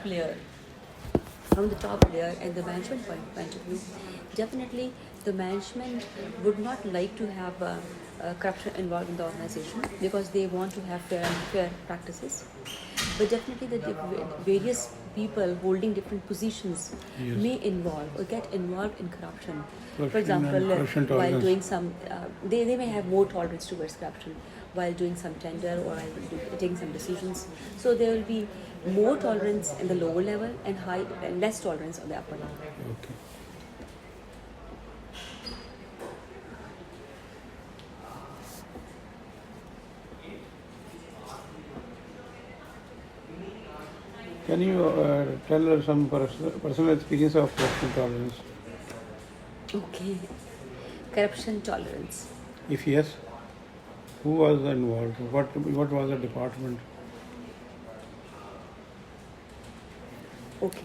layer, and the management point of view, definitely the management would not like to have corruption involved in the organization because they want to have fair practices. But definitely the various people holding different positions Yes. may involve or get involved in corruption. For Corruption example, and corruption while tolerance. doing some, they may have more tolerance towards corruption while doing some tender or while taking some decisions. So there will be more tolerance in the lower level and less tolerance on the upper level. Okay. Can you tell us some personal experience of corruption tolerance? Okay. Corruption tolerance. If yes, who was involved? What was the department? Okay.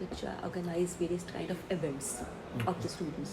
which organize various kind of events of the students.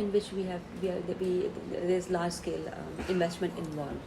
in which there's large scale investment involved.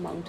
amount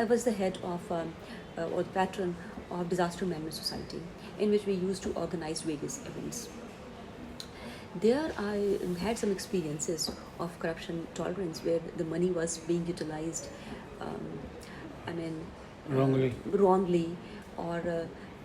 I was the head of or the patron of Disaster Management Society, in which we used to organize various events. There I had some experiences of corruption tolerance where the money was being utilized wrongly, or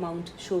amount show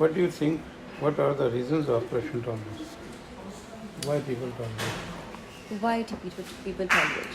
What do you think? What are the reasons of corruption tolerance? Why people tolerate? Why do people tolerate?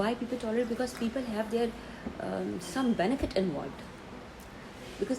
why people tolerate, because people have their some benefit involved. Because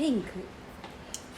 think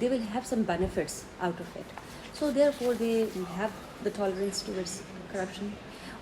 they will have some benefits out of it, so therefore they have the tolerance towards corruption.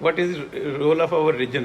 What is role of our religion?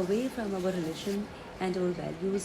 away from our religion and our values,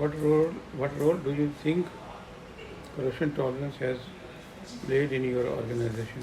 What role do you think corruption tolerance has played in your organization?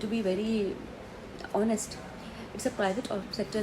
to be very honest, it's a private sector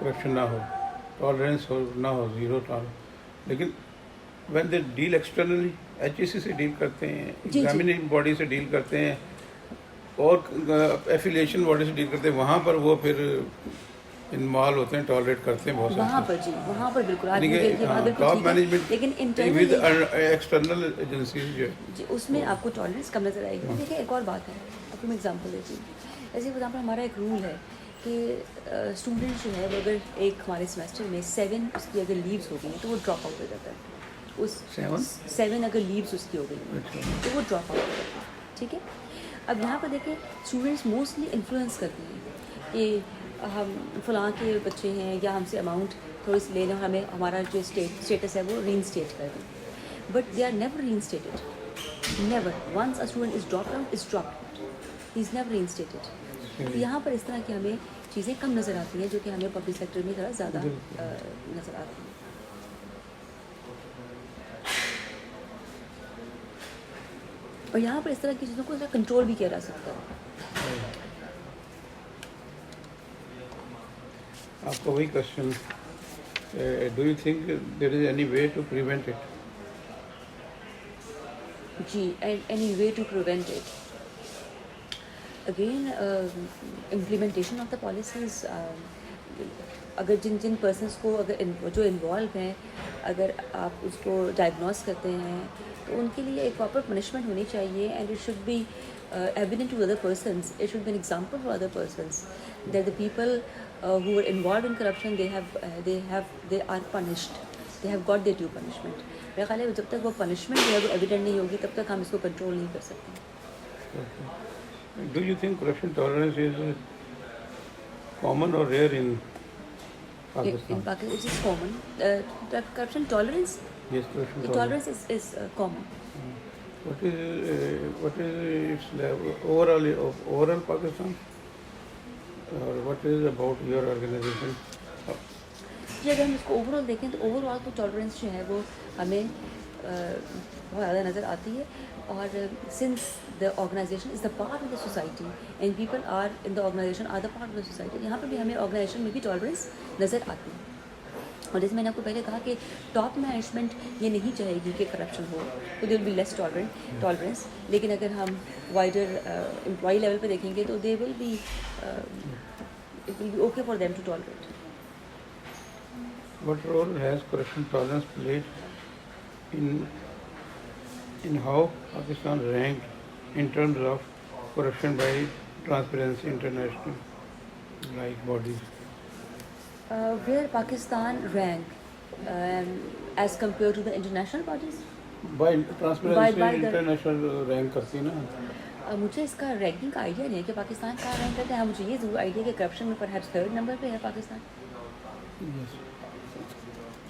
corruption نہ ہو, tolerance ہو نہ ہو, zero tolerance. لیکن when they deal externally, H E C سے deal کرتے ہیں, ایگزامننگ body سے ڈیل کرتے ہیں, اور ایفیلیشن باڈی سے ڈیل کرتے ہیں, وہاں پر وہ پھر انوالو ہوتے ہیں, ٹالریٹ کرتے ہیں بہت وہاں پر. جی وہاں پر بالکل آپ ٹاپ مینجمنٹ. لیکن ود انٹرنل ایکسٹرنل ایجنسیز جو ہے جی اس میں آپ کو ٹالرنس کم نظر آئے گی. دیکھیں ایک اور بات ہے, آپ کو میں ایگزامپل دیتی ہوں. ایسے فار ایگزامپل ہمارا ایک رول ہے کہ اسٹوڈنٹ جو ہے وہ اگر ایک ہمارے سیمسٹر میں 7 اس کی اگر لیوز ہو گئی ہیں تو وہ ڈراپ آؤٹ ہو جاتا ہے. اس 7 اگر لیوز اس کی ہو گئی ہیں تو وہ ڈراپ آؤٹ ہو جاتا ہے. ٹھیک ہے. اب یہاں پر دیکھیں اسٹوڈنٹس موسٹلی انفلوئنس کرتے ہیں کہ ہم فلاں کے بچے ہیں یا ہم سے اماؤنٹ تھوڑی سی لے لیں, ہمیں ہمارا جو اسٹیٹس ہے وہ ری انسٹیٹ کر دیں. But they are never reinstated. Never. Once a student is drop out is drop out, he is never reinstated. تو یہاں پر اس طرح کی ہمیں چیزیں کم نظر آتی ہیں جو کہ ہمیں پبلک سیکٹر میں ذرا زیادہ نظر آتی ہیں. اور یہاں پر اس طرح کی چیزوں کو ذرا کنٹرول بھی کیا جا سکتا ہے. آپ کا وہی question, do you think there is any way to prevent it? جی, any way to prevent it. Again implementation of the policies. اگر جن پرسنس کو اگر جو انوالو ہیں اگر آپ اس کو ڈائگنوز کرتے ہیں تو ان کے لیے ایک پراپر پنشمنٹ ہونی چاہیے. And it should be evident to other persons. It should be an example for other persons that the people who are involved in corruption they are punished. They have got their due punishment. میرا خیال ہے جب تک وہ punishment جو ہے وہ evident نہیں ہوگی تب تک ہم اس کو کنٹرول نہیں کر سکتے. Do you think corruption tolerance is common or rare in In Pakistan it is common. Corruption tolerance? Yes, corruption tolerance is common. What is its level overall Pakistan? Or what is about your organization? جی اگر ہم اس کو over all دیکھیں تو over all تو tolerance جو ہے وہ ہمیں بہت زیادہ نظر آتی ہے. اور since the organisation is the part of the society and people are in the organisation are the part of the society, یہاں پہ بھی ہمیں آرگنائزیشن میں بھی ٹالرنس نظر آتی ہے. اور جیسے میں نے آپ کو پہلے کہا کہ ٹاپ مینجمنٹ یہ نہیں چاہے گی کہ کرپشن ہو تو they will be less tolerance. لیکن اگر ہم وائڈر امپلائی لیول پہ دیکھیں گے تو they will be it will be okay for them to tolerate. What role has corruption tolerance played in how Pakistan ranked in terms of corruption by Transparency International like bodies? Where Pakistan rank as compared to the international bodies? By Transparency International rank کرتی نا. مجھے اس کا ranking کا idea نہیں ہے کہ پاکستان کہاں rank کرتا ہے. ہاں مجھے یہ ضرور آئیڈیا کہ کرپشن میں پرہیپس 3rd نمبر پہ ہے پاکستان.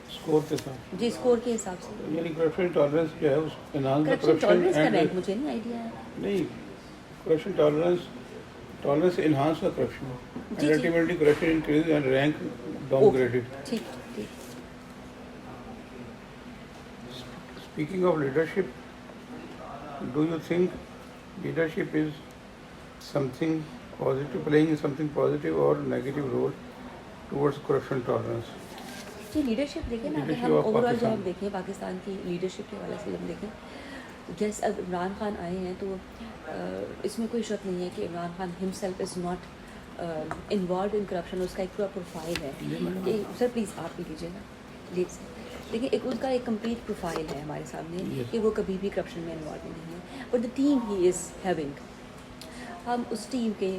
اسکور کے ساتھ جی اسکور کے حساب سے. یعنی کرپشن ٹالرنس جو ہے اس کرپشن ٹالرنس کا رینک مجھے نہیں آئیڈیا ہے. نہیں, کرپشن ٹالرنس انہانس کا corruption and ultimately corruption increase and rank down graded. ٹھیک ٹھیک. Speaking of leadership, do you think leadership is something positive, playing something positive or negative role towards corruption tolerance? G leadership دیکھیں نا, اگر ہم over all جو ہم دیکھیں پاکستان کی لیڈرشپ کے حوالے سے ہم دیکھیں, جیسے اب عمران خان آئے ہیں تو اس میں کوئی شک نہیں ہے کہ Imran Khan himself is not involved in corruption. اس کا ایک پورا پروفائل ہے. سر پلیز آپ بھی لیجیے نا پلیز. لیکن ایک اس کا ایک کمپلیٹ پروفائل ہے ہمارے سامنے کہ وہ کبھی بھی کرپشن میں انوالو نہیں ہے. اور the team he is having, ہم اس ٹیم کے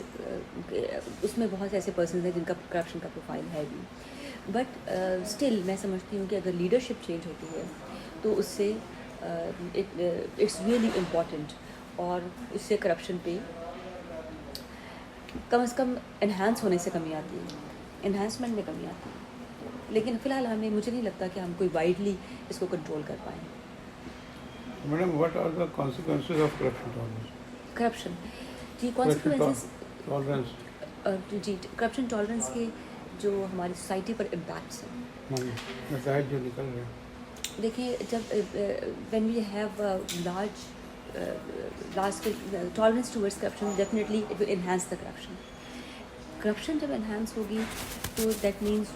اس میں بہت سے ایسے پرسنز ہیں جن کا کرپشن کا پروفائل ہے بھی. بٹ اسٹل میں سمجھتی ہوں کہ اگر لیڈرشپ چینج ہوتی ہے تو اس سے اٹس ریئلی امپورٹنٹ, اور اس سے کرپشن پہ کم از کم انہانس ہونے سے کمی آتی ہے, انہانسمنٹ میں کمی آتی ہے. لیکن فی الحال مجھے نہیں لگتا کہ ہم کوئی وائڈلی اس کو کنٹرول کر پائیں. Madam, what are the consequences of corruption tolerance? Corruption جی کانسیکوینسز ٹالرنس جی کرپشن ٹالرنس کے جو ہماری سوسائٹی پر امپیکٹس ہیں, نتائج جو نکل رہے ہیں. دیکھیں جب when we have large tolerance towards corruption definitely it will enhance the corruption. Corruption جب انہانس ہوگی So that means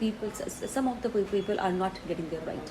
people, some of the people are not getting their right.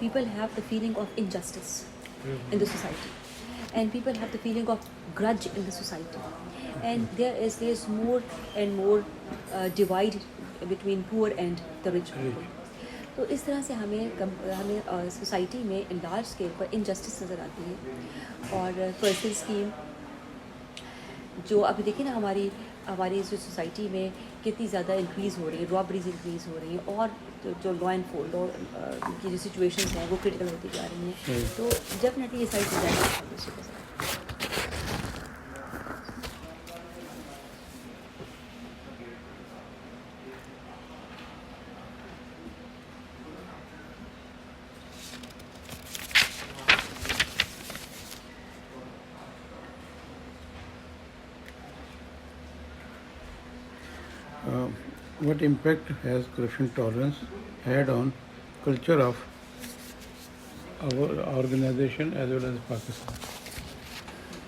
people have the feeling of injustice in the society, and people have the feeling of grudge in the society, and there's more and more divide between poor and the rich people. تو اس طرح سے ہمیں society میں large scale پر injustice نظر آتی ہے. اور personal scheme جو ابھی دیکھیں نا ہماری جو سوسائٹی میں کتنی زیادہ انکریز ہو رہی ہے, رابریز انکریز ہو رہی ہیں, اور جو لا کی جو سچویشنز ہیں وہ کرٹیکل ہوتی جا رہی ہیں. تو ڈیفینیٹلی یہ ساری چیزیں what impact has corruption tolerance had on culture of our organization as well as Pakistan?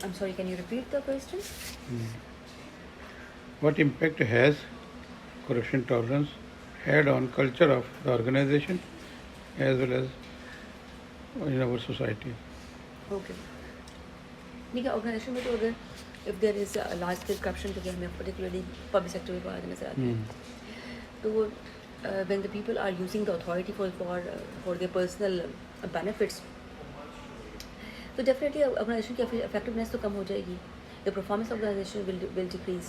I'm sorry, can you repeat the question? What impact has corruption tolerance had on culture of the organization as well as in our society? Okay. دیکھیے organization میں تو اگر if there is a large scale corruption تو ہمیں particularly public sector میں بہت نظر آتی ہے. تو when the people are using the authority for their personal benefits, تو definitely organization کی effectiveness تو کم ہو جائے گی. The performance of the organization will decrease.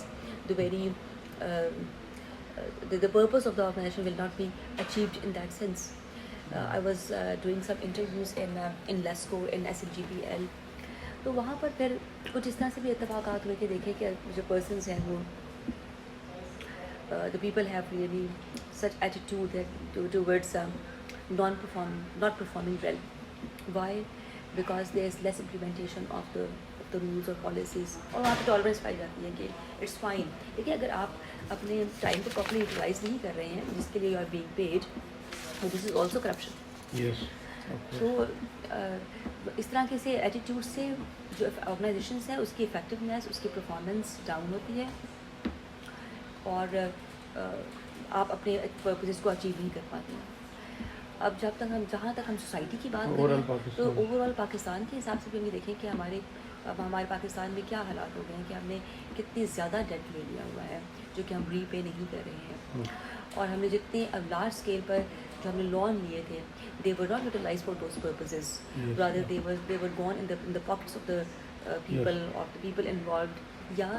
The purpose of the organization will not be achieved in that sense. I was doing some interviews in LESCO, in SLGPL. تو وہاں پر پھر کچھ اس طرح سے بھی اتفاقات ہوئے کہ دیکھیں کہ جو پرسنس ہیں وہ the people have really such attitude that towards not performing well. Why? Because there is less implementation of the rules or policies. اور وہاں پہ ٹالرنس پائی جاتی ہے کہ اٹس فائن. دیکھیے اگر آپ اپنے ٹائم کو پراپرلی یوٹیلائز نہیں کر رہے ہیں جس کے لیے you are being paid, this is also corruption. Yes. تو اس طرح کے سے ایٹیٹیوڈ سے جو آرگنائزیشنس ہیں اس کی افیکٹونیس, اس کی پرفارمنس ڈاؤن ہوتی ہے, اور آپ اپنے پرپزز کو اچیو نہیں کر پاتے ہیں. اب جہاں تک ہم سوسائٹی کی بات کریں تو اوور آل پاکستان کے حساب سے بھی ہم یہ دیکھیں کہ ہمارے پاکستان میں کیا حالات ہو گئے ہیں کہ ہم نے کتنی زیادہ ڈیٹ لے لیا ہوا ہے جو کہ ہم ری پے نہیں کر رہے ہیں. اور ہم نے جتنے لارج اسکیل پر جو ہم نے لون لیے تھے, they were not utilized for those purposes. Rather they were gone in the pockets of the people, of the people involved. یا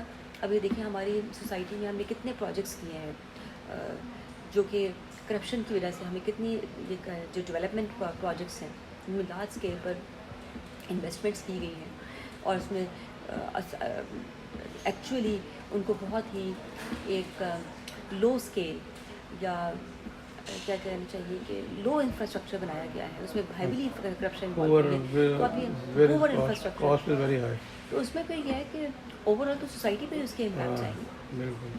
ابھی دیکھیں ہماری سوسائٹی میں ہم نے کتنے پروجیکٹس کیے ہیں جو کہ کرپشن کی وجہ سے ہمیں کتنی جو ڈیولپمنٹ پروجیکٹس ہیں ان میں لارج اسکیل پر انویسٹمنٹس کی گئی ہیں, اور اس میں ایکچولی ان کو بہت ہی ایک لو اسکیل یا کیا کہنا چاہیے کہ لو انفراسٹرکچر بنایا گیا ہے, اس میں ہیویلی کرپشن اوور انفراسٹرکچر. تو اس میں پھر یہ ہے کہ اوور آل تو سوسائٹی پہ اس کے امپیکٹ آئیں گے. بالکل.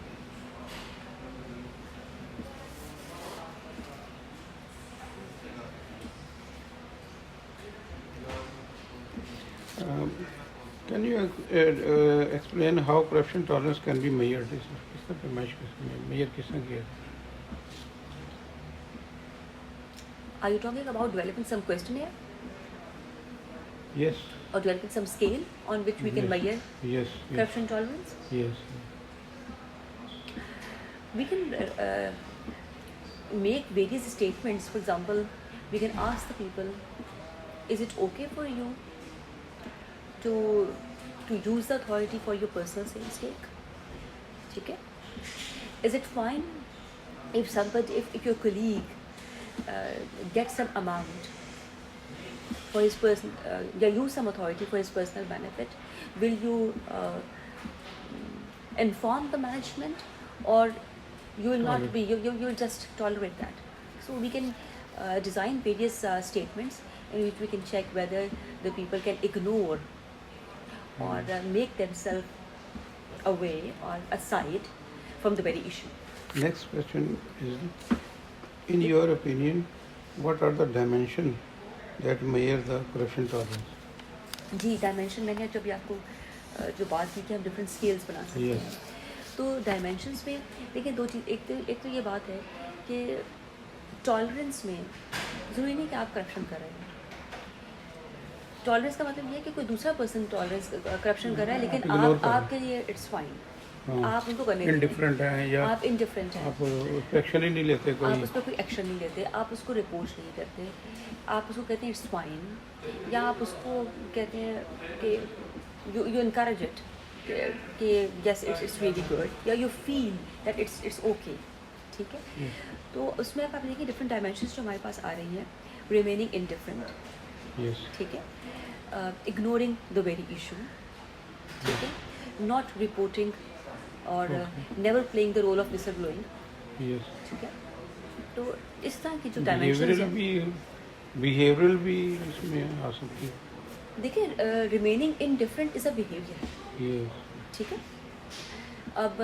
Can you explain how corruption tolerance can be measured? کس طرح پہ میئر کس طرح کیا؟ Are you talking about developing some questionnaire? Yes. Or developing some scale on which we can measure corruption tolerance? Yes. We can make various statements. For example, we can ask the people, is it okay for you to use the authority for your personal sake? Okay? Is it fine if your colleague gets some amount for his use some authority for his personal benefit? Will you inform the management, or you will not be, you will just tolerate that? So we can design various statements in which we can check whether the people can ignore or make themselves away or aside from the very issue. Next question is, in your opinion, what are the dimensions that measure the corruption tolerance? جی dimension میں نے جب آپ کو جو بات کی کہ ہم ڈفرینٹ اسکیلس بنا سکتے ہیں Yes. تو ڈائمینشنس میں دیکھیں دو چیز، ایک تو یہ بات ہے کہ ٹالرنس میں ضروری نہیں کہ آپ کرپشن کر رہے ہیں. ٹالرنس کا مطلب یہ ہے کہ کوئی دوسرا پرسن ٹالرنس کرپشن کر رہا ہے لیکن ignore کر رہے آپ کے لیے اٹس فائن، ہاں آپ ان کو کرنے دیں، انڈفرنٹ ہیں یا آپ انڈفرینٹ ہیں، آپ اس پہ ایکشن ہی نہیں لیتے آپ کوئی. اس پہ کوئی ایکشن نہیں لیتے، آپ اس کو رپورٹ نہیں کرتے، آپ اس کو کہتے ہیں اٹس فائن، یا آپ اس کو کہتے ہیں کہ یو انکریج اٹ کہ یس اٹس ریئلی گڈ، یا you feel that it's okay. ٹھیک ہے، تو اس میں آپ دیکھیے ڈفرینٹ ڈائمینشنس جو ہمارے پاس آ رہی ہیں. ریمیننگ انڈفرینٹ، یس ٹھیک ہے، اگنورنگ دا ویری ایشو، ٹھیک ہے، not reporting or never playing the role of whistle blowing. Yes ٹھیک ہے، تو اس طرح کی جو ڈائمینشنز ہیں بیہیورل بھی اس میں آ سکتی ہے. دیکھیں remaining in different is a behaviour. یس ٹھیک ہے، اب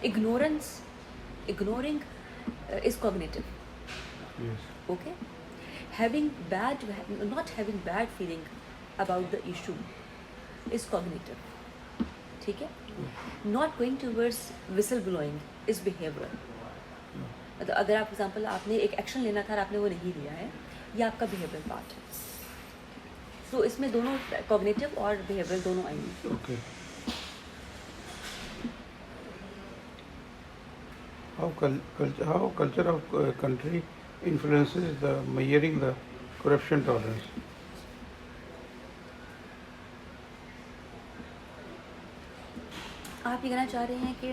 ignoring is cognitive. Yes Okay, not having bad feeling about the issue is cognitive. ٹھیک ہے، not going towards whistle blowing is behavioral. اگر آپ ایگزامپل آپ نے ایک ایکشن لینا تھا اور آپ نے وہ نہیں لیا ہے، یہ آپ کا بیہیورل پارٹ ہے. تو اس میں دونوں کوگنیٹو اور بیہیورل دونوں آئیں گے. Okay. How culture of country influences the measuring the corruption tolerance? آپ یہ کہنا چاہ رہے ہیں کہ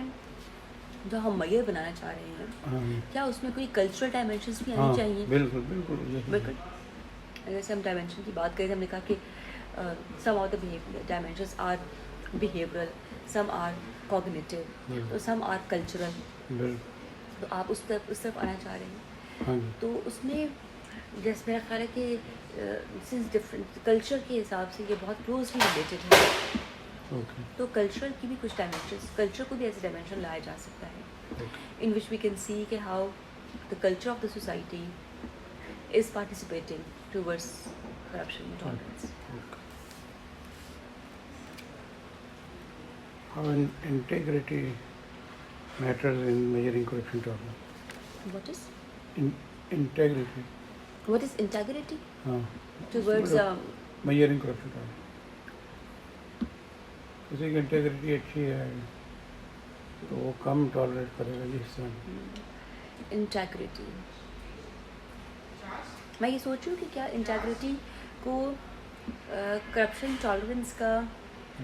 جو ہم میئر بنانا چاہ رہے ہیں کیا اس میں کوئی کلچرل ڈائمینشنس بھی آنی چاہیے؟ بالکل بالکل بالکل. جیسے ہم ڈائمینشن کی بات کریں، ہم نے کہا کہ some of the dimensions are behavioural, some are cognitive, تو سم آر کلچرل. تو آپ اس طرف آنا چاہ رہے ہیں. ہاں جی. تو اس میں جیسے میرا خیال ہے کہ سنس ڈفرینٹ کلچر کے حساب سے یہ بہت کلوزلی ریلیٹڈ ہے. اوکے. تو کلچرل کی بھی کچھ ڈائمینشنس، کلچر کو بھی ایسے ڈائمینشن لایا جا سکتا ہے ان وچ وی کین سی کہ how the culture of the society is participating towards corruption tolerance. How integrity matters in measuring corruption tolerance? What is Integrity. integrity ہاں towards measuring corruption tolerance. کسی کی انٹیگریٹی اچھی ہے تو وہ کم ٹالریٹ کرے گا. جس طرح انٹیگریٹی، میں یہ سوچ رہی ہوں کہ کیا انٹیگریٹی کو کرپشن ٹالرنس کا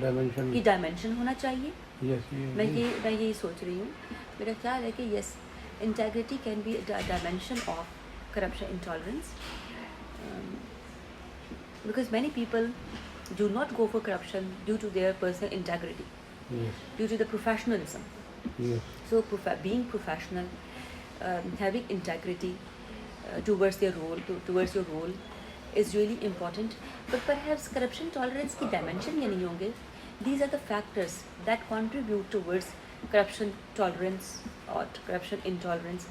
ڈائمینشن کی ڈائمینشن ہونا چاہیے. یس میں یہی سوچ رہی ہوں. میرا خیال ہے کہ yes integrity can be dimension of corruption intolerance because many people do not go for corruption due to their personal integrity, due to the professionalism. Yes. So being professional, having integrity towards their role, towards your role is really important. But perhaps corruption tolerance ki dimension ye nahi honge. These are the factors that contribute towards corruption tolerance or corruption intolerance.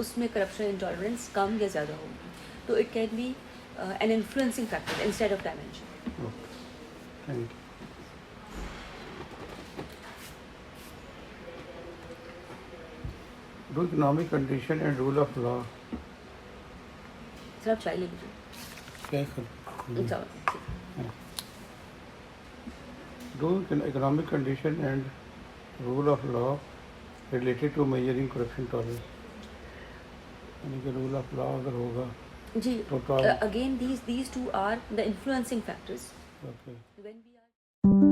اس میں corruption intolerance کم یا زیادہ ہوگی. تو it can be an influencing factor instead of dimension. Thank you. Do economic condition and rule of law. Sir آپ چائے لے لیجیے. کیا do economic condition and rule of law related to measuring corruption tolerance. یعنی کہ rule of law اگر ہوگا جی again these two are the influencing factors. Okay. When we are